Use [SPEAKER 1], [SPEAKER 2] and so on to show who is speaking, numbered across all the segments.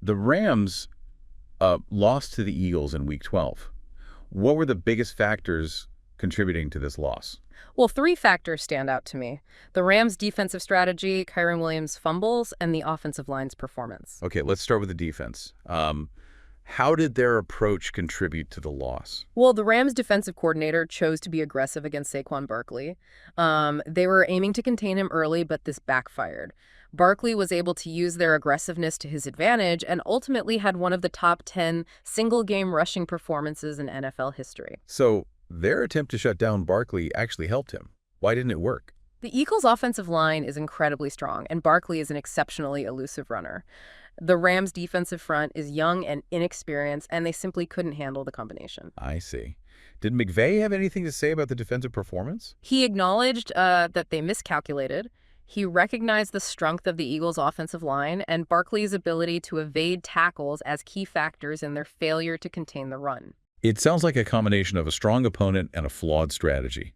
[SPEAKER 1] The Rams lost to the Eagles in Week 12. What were the biggest factors contributing to this loss?
[SPEAKER 2] Well, three factors stand out to me: the Rams' defensive strategy, Kyren Williams' fumbles, and the offensive line's performance.
[SPEAKER 1] Okay, let's start with the defense. How did their approach contribute to the loss?
[SPEAKER 2] Well, the Rams' defensive coordinator chose to be aggressive against Saquon Barkley. They were aiming to contain him early, but this backfired. Barkley was able to use their aggressiveness to his advantage and ultimately had one of the top 10 single-game rushing performances in NFL history.
[SPEAKER 1] So their attempt to shut down Barkley actually helped him. Why didn't it work?
[SPEAKER 2] The Eagles' offensive line is incredibly strong, and Barkley is an exceptionally elusive runner. The Rams' defensive front is young and inexperienced, and they simply couldn't handle the combination.
[SPEAKER 1] I see. Did McVay have anything to say about the defensive performance?
[SPEAKER 2] He acknowledged that they miscalculated. He recognized the strength of the Eagles' offensive line and Barkley's ability to evade tackles as key factors in their failure to contain the run.
[SPEAKER 1] It sounds like a combination of a strong opponent and a flawed strategy.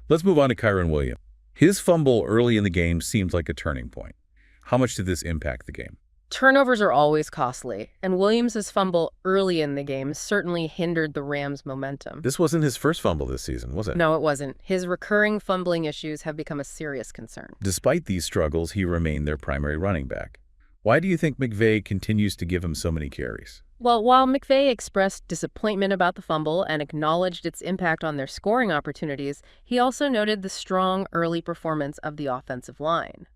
[SPEAKER 1] Let's move on to Kyren Williams. His fumble early in the game seemed like a turning point. How much did this impact the game?
[SPEAKER 2] Turnovers are always costly, and Williams' fumble early in the game certainly hindered the Rams' momentum.
[SPEAKER 1] This wasn't his first fumble this season, was it?
[SPEAKER 2] No, it wasn't. His recurring fumbling issues have become a serious concern.
[SPEAKER 1] Despite these struggles, he remained their primary running back. Why do you think McVay continues to give him so many carries?
[SPEAKER 2] Well, while McVay expressed disappointment about the fumble and acknowledged its impact on their scoring opportunities, he also noted the strong early performance of the offensive line.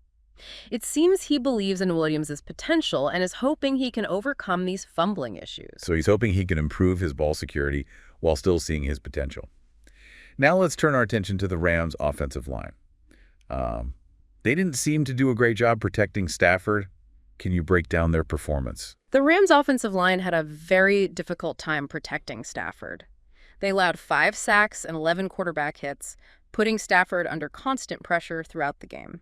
[SPEAKER 2] It seems he believes in Williams' potential and is hoping he can overcome these fumbling issues.
[SPEAKER 1] So he's hoping he can improve his ball security while still seeing his potential. Now let's turn our attention to the Rams' offensive line. They didn't seem to do a great job protecting Stafford. Can you break down their performance?
[SPEAKER 2] The Rams' offensive line had a very difficult time protecting Stafford. They allowed 5 sacks and 11 quarterback hits, putting Stafford under constant pressure throughout the game.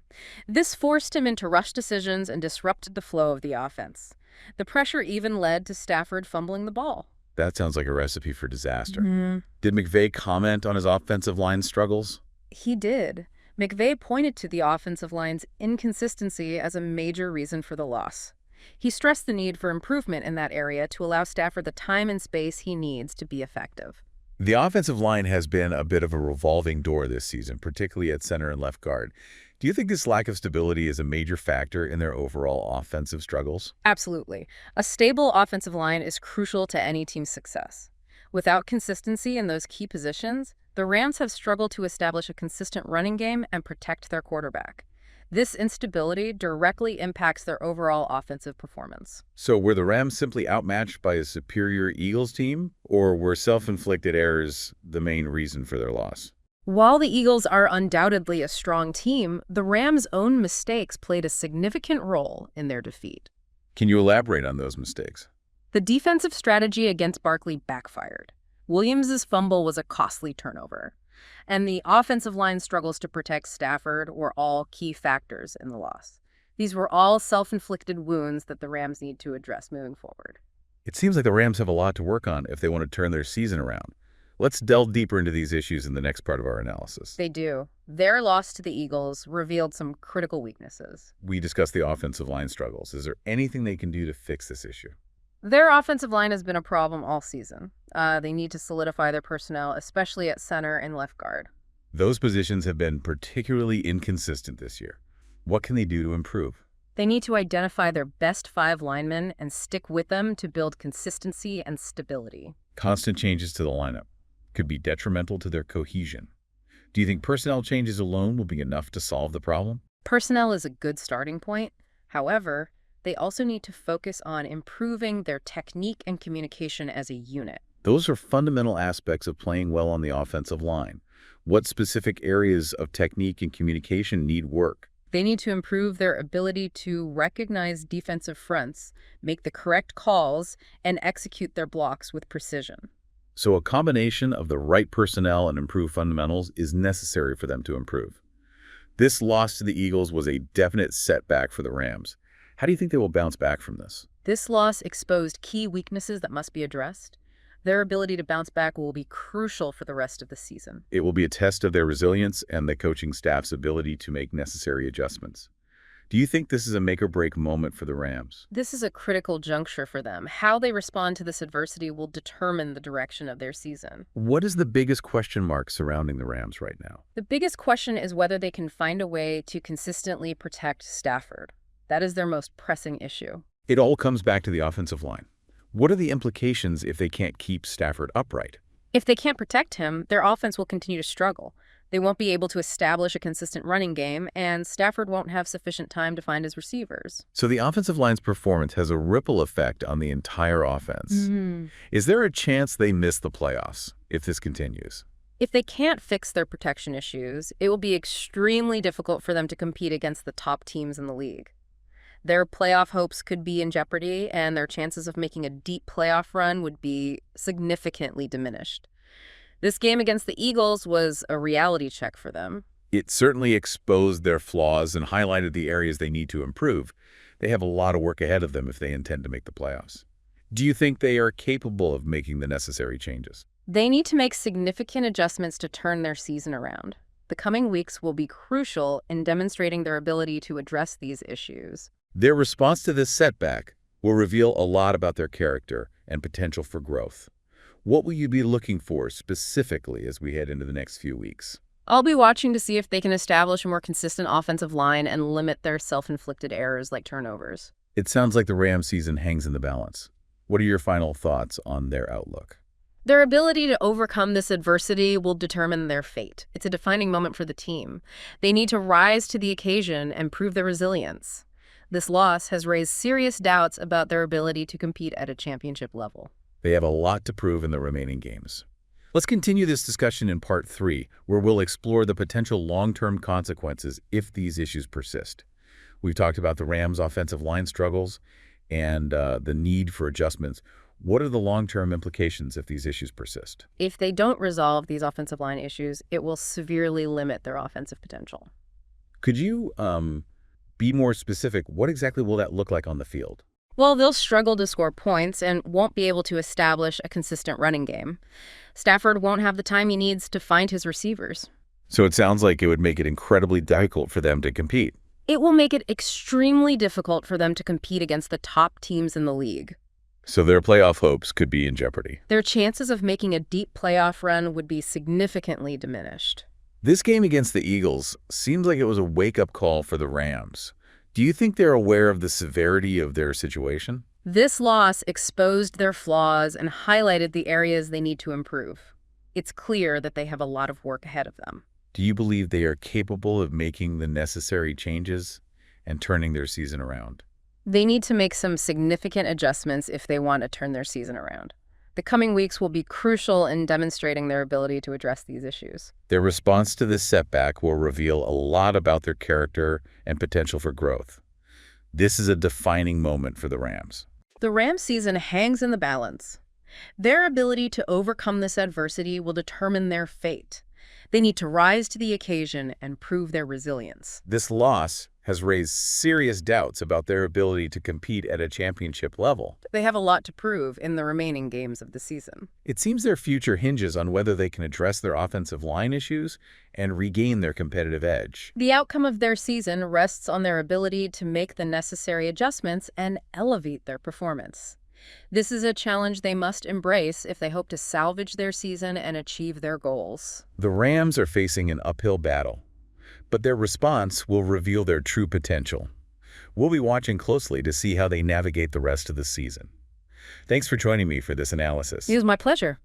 [SPEAKER 2] This forced him into rush decisions and disrupted the flow of the offense. The pressure even led to Stafford fumbling the ball.
[SPEAKER 1] That sounds like a recipe for disaster.
[SPEAKER 2] Mm-hmm.
[SPEAKER 1] Did McVay comment on his offensive line struggles?
[SPEAKER 2] He did. McVay pointed to the offensive line's inconsistency as a major reason for the loss. He stressed the need for improvement in that area to allow Stafford the time and space he needs to be effective.
[SPEAKER 1] The offensive line has been a bit of a revolving door this season, particularly at center and left guard. Do you think this lack of stability is a major factor in their overall offensive struggles?
[SPEAKER 2] Absolutely. A stable offensive line is crucial to any team's success. Without consistency in those key positions, the Rams have struggled to establish a consistent running game and protect their quarterback. This instability directly impacts their overall offensive performance.
[SPEAKER 1] So were the Rams simply outmatched by a superior Eagles team, or were self-inflicted errors the main reason for their loss?
[SPEAKER 2] While the Eagles are undoubtedly a strong team, the Rams' own mistakes played a significant role in their defeat.
[SPEAKER 1] Can you elaborate on those mistakes?
[SPEAKER 2] The defensive strategy against Barkley backfired. Williams' fumble was a costly turnover, and the offensive line struggles to protect Stafford were all key factors in the loss. These were all self-inflicted wounds that the Rams need to address moving forward.
[SPEAKER 1] It seems like the Rams have a lot to work on if they want to turn their season around. Let's delve deeper into these issues in the next part of our analysis.
[SPEAKER 2] They do. Their loss to the Eagles revealed some critical weaknesses.
[SPEAKER 1] We discussed the offensive line struggles. Is there anything they can do to fix this issue?
[SPEAKER 2] Their offensive line has been a problem all season. They need to solidify their personnel, especially at center and left guard.
[SPEAKER 1] Those positions have been particularly inconsistent this year. What can they do to improve?
[SPEAKER 2] They need to identify their best 5 linemen and stick with them to build consistency and stability.
[SPEAKER 1] Constant changes to the lineup could be detrimental to their cohesion. Do you think personnel changes alone will be enough to solve the problem?
[SPEAKER 2] Personnel is a good starting point. However, they also need to focus on improving their technique and communication as a unit.
[SPEAKER 1] Those are fundamental aspects of playing well on the offensive line. What specific areas of technique and communication need work?
[SPEAKER 2] They need to improve their ability to recognize defensive fronts, make the correct calls, and execute their blocks with precision.
[SPEAKER 1] So a combination of the right personnel and improved fundamentals is necessary for them to improve. This loss to the Eagles was a definite setback for the Rams. How do you think they will bounce back from this?
[SPEAKER 2] This loss exposed key weaknesses that must be addressed. Their ability to bounce back will be crucial for the rest of the season.
[SPEAKER 1] It will be a test of their resilience and the coaching staff's ability to make necessary adjustments. Do you think this is a make-or-break moment for the Rams?
[SPEAKER 2] This is a critical juncture for them. How they respond to this adversity will determine the direction of their season.
[SPEAKER 1] What is the biggest question mark surrounding the Rams right now?
[SPEAKER 2] The biggest question is whether they can find a way to consistently protect Stafford. That is their most pressing issue.
[SPEAKER 1] It all comes back to the offensive line. What are the implications if they can't keep Stafford upright?
[SPEAKER 2] If they can't protect him, their offense will continue to struggle. They won't be able to establish a consistent running game, and Stafford won't have sufficient time to find his receivers.
[SPEAKER 1] So the offensive line's performance has a ripple effect on the entire offense. Is there a chance they miss the playoffs if this continues?
[SPEAKER 2] If they can't fix their protection issues, it will be extremely difficult for them to compete against the top teams in the league. Their playoff hopes could be in jeopardy, and their chances of making a deep playoff run would be significantly diminished. This game against the Eagles was a reality check for them.
[SPEAKER 1] It certainly exposed their flaws and highlighted the areas they need to improve. They have a lot of work ahead of them if they intend to make the playoffs. Do you think they are capable of making the necessary changes?
[SPEAKER 2] They need to make significant adjustments to turn their season around. The coming weeks will be crucial in demonstrating their ability to address these issues.
[SPEAKER 1] Their response to this setback will reveal a lot about their character and potential for growth. What will you be looking for specifically as we head into the next few weeks?
[SPEAKER 2] I'll be watching to see if they can establish a more consistent offensive line and limit their self-inflicted errors like turnovers.
[SPEAKER 1] It sounds like the Rams season hangs in the balance. What are your final thoughts on their outlook?
[SPEAKER 2] Their ability to overcome this adversity will determine their fate. It's a defining moment for the team. They need to rise to the occasion and prove their resilience. This loss has raised serious doubts about their ability to compete at a championship level.
[SPEAKER 1] They have a lot to prove in the remaining games. Let's continue this discussion in Part 3, where we'll explore the potential long-term consequences if these issues persist. We've talked about the Rams' offensive line struggles and the need for adjustments. What are the long-term implications if these issues persist?
[SPEAKER 2] If they don't resolve these offensive line issues, it will severely limit their offensive potential.
[SPEAKER 1] Could you be more specific? What exactly will that look like on the field?
[SPEAKER 2] Well, they'll struggle to score points and won't be able to establish a consistent running game. Stafford won't have the time he needs to find his receivers.
[SPEAKER 1] So it sounds like it would make it incredibly difficult for them to compete.
[SPEAKER 2] It will make it extremely difficult for them to compete against the top teams in the league.
[SPEAKER 1] So their playoff hopes could be in jeopardy.
[SPEAKER 2] Their chances of making a deep playoff run would be significantly diminished.
[SPEAKER 1] This game against the Eagles seems like it was a wake-up call for the Rams. Do you think they're aware of the severity of their situation?
[SPEAKER 2] This loss exposed their flaws and highlighted the areas they need to improve. It's clear that they have a lot of work ahead of them.
[SPEAKER 1] Do you believe they are capable of making the necessary changes and turning their season around?
[SPEAKER 2] They need to make some significant adjustments if they want to turn their season around. The coming weeks will be crucial in demonstrating their ability to address these issues.
[SPEAKER 1] Their response to this setback will reveal a lot about their character and potential for growth. This is a defining moment for the Rams.
[SPEAKER 2] The Rams season hangs in the balance. Their ability to overcome this adversity will determine their fate. They need to rise to the occasion and prove their resilience.
[SPEAKER 1] This loss has raised serious doubts about their ability to compete at a championship level.
[SPEAKER 2] They have a lot to prove in the remaining games of the season.
[SPEAKER 1] It seems their future hinges on whether they can address their offensive line issues and regain their competitive edge.
[SPEAKER 2] The outcome of their season rests on their ability to make the necessary adjustments and elevate their performance. This is a challenge they must embrace if they hope to salvage their season and achieve their goals.
[SPEAKER 1] The Rams are facing an uphill battle, but their response will reveal their true potential. We'll be watching closely to see how they navigate the rest of the season. Thanks for joining me for this analysis.
[SPEAKER 2] It was my pleasure.